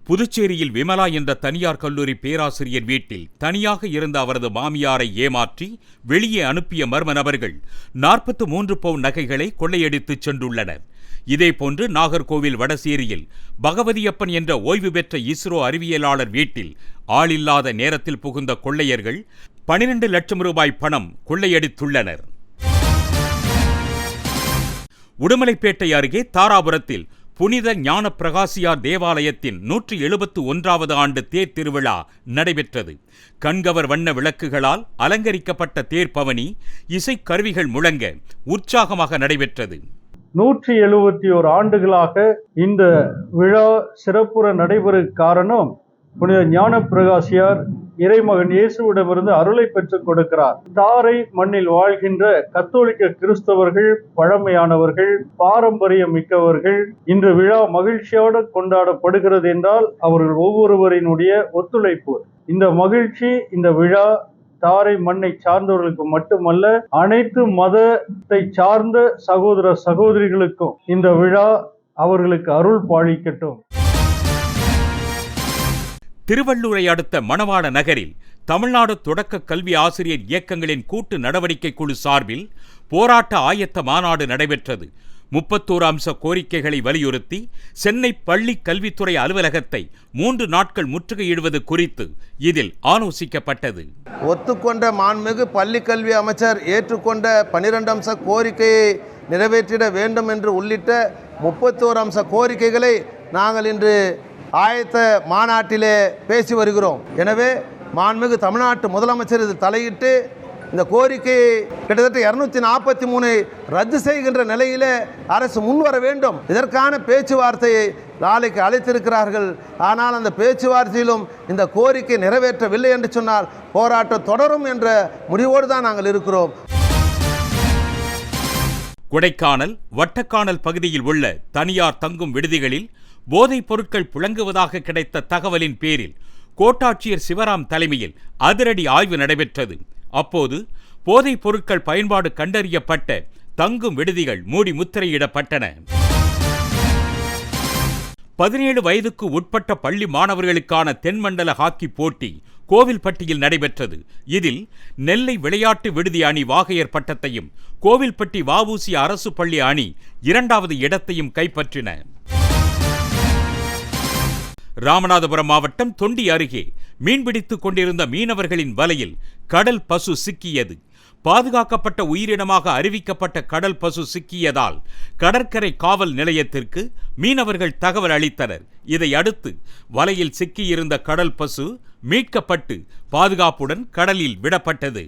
புதுச்சேரியில் விமலா என்ற தனியார் கல்லூரி பேராசிரியர் வீட்டில் தனியாக இருந்த அவரது மாமியாரை ஏமாற்றி வெளியே அனுப்பிய மர்ம நபர்கள் 43 பவுன் நகைகளை கொள்ளையடித்துச் சென்றுள்ளனர். இதேபோன்று நாகர்கோவில் வடசேரியில் பகவதியப்பன் என்ற ஓய்வு பெற்ற இஸ்ரோ அறிவியலாளர் வீட்டில் ஆளில்லாத நேரத்தில் புகுந்த கொள்ளையர்கள் 12 லட்சம் ரூபாய் பணம் கொள்ளையடித்துள்ளனர். உடுமலைப்பேட்டை அருகே தாராபுரத்தில் புனித ஞான பிரகாசியார் தேவாலயத்தின் 171வது ஆண்டு தேர் திருவிழா நடைபெற்றது. கண்கவர் வண்ண விளக்குகளால் அலங்கரிக்கப்பட்ட தேர்பவனி இசைக்கருவிகள் முழங்க உற்சாகமாக நடைபெற்றது. 171 ஆண்டுகளாக இந்த விழா சிறப்புற நடைபெற காரணம் புனித ஞான பிரகாசியார் இறைமகன் இயேசுவிடமிருந்து அருளை பெற்றுக் கொடுக்கிறார். தாரை மண்ணில் வாழ்கின்ற கத்தோலிக்க கிறிஸ்தவர்கள், பழமையானவர்கள், பாரம்பரியம் மிக்கவர்கள் இன்று விழா மகிழ்ச்சியோடு கொண்டாடப்படுகிறது என்றால் அவர்கள் ஒவ்வொருவரினுடைய ஒத்துழைப்பு. இந்த மகிழ்ச்சி, இந்த விழா தாரை மண்ணை சார்ந்தவர்களுக்கு மட்டுமல்ல, அனைத்து மதத்தை சார்ந்த சகோதர சகோதரிகளுக்கும் இந்த விழா அவர்களுக்கு அருள் பாலிக்கட்டும். திருவள்ளூரை அடுத்த மணவாள நகரில் தமிழ்நாடு தொடக்க கல்வி ஆசிரியர் இயக்கங்களின் கூட்டு நடவடிக்கை குழு சார்பில் போராட்ட ஆயத்த மாநாடு நடைபெற்றது. 31 அம்ச கோரிக்கைகளை வலியுறுத்தி சென்னை பள்ளி கல்வித்துறை அலுவலகத்தை 3 நாட்கள் முற்றுகையிடுவது குறித்து இதில் ஆலோசிக்கப்பட்டது. ஒத்துக்கொண்ட மாண்புமிகு பள்ளி கல்வி அமைச்சர் ஏற்றுக்கொண்ட 12 அம்ச கோரிக்கையை நிறைவேற்றிட வேண்டும் என்று உள்ளிட்ட 31 அம்ச கோரிக்கைகளை நாங்கள் இன்று ஆயத்த மாநாட்டிலே பேசி வருகிறோம். எனவே மாண்புமிகு தமிழ்நாட்டு முதலமைச்சர் இது தலையிட்டு இந்த கோரிக்கையை கிட்டத்தட்ட 243 ரத்து செய்கின்ற நிலையிலே அரசு முன்வர வேண்டும். இதற்கான பேச்சுவார்த்தையை நாளைக்கு அழைத்திருக்கிறார்கள். ஆனால் அந்த பேச்சுவார்த்தையிலும் இந்த கோரிக்கை நிறைவேற்றவில்லை என்று சொன்னால் போராட்டம் தொடரும் என்ற முடிவோடு தான் நாங்கள் இருக்கிறோம். கொடைக்கானல், வட்டக்கானல் பகுதியில் உள்ள தனியார் தங்கும் விடுதிகளில் போதைப் பொருட்கள் புழங்குவதாக கிடைத்த தகவலின் பேரில் கோட்டாட்சியர் சிவராம் தலைமையில் அதிரடி ஆய்வு நடைபெற்றது. அப்போது போதைப் பொருட்கள் பயன்பாடு கண்டறியப்பட்ட தங்கும் விடுதிகள் மூடி முத்திரையிடப்பட்டன. 17 வயதுக்கு உட்பட்ட பள்ளி மாணவர்களுக்கான தென்மண்டல ஹாக்கி போட்டி கோவில்பட்டியில் நடைபெற்றது. இதில் நெல்லை விளையாட்டு விடுதி அணி வாகையர் பட்டத்தையும், கோவில்பட்டி வஉசி அரசு பள்ளி அணி 2வது இடத்தையும் கைப்பற்றின. ராமநாதபுரம் மாவட்டம் தொண்டி அருகே மீன்பிடித்துக் கொண்டிருந்த மீனவர்களின் வலையில் கடல் பசு சிக்கியது. பாதுகாக்கப்பட்ட உயிரினமாக அறிவிக்கப்பட்ட கடல் பசு சிக்கியதால் கடற்கரை காவல் நிலையத்திற்கு மீனவர்கள் தகவல் அளித்தனர். இதையடுத்து வலையில் சிக்கியிருந்த கடல் பசு மீட்கப்பட்டு பாதுகாப்புடன் கடலில் விடப்பட்டது.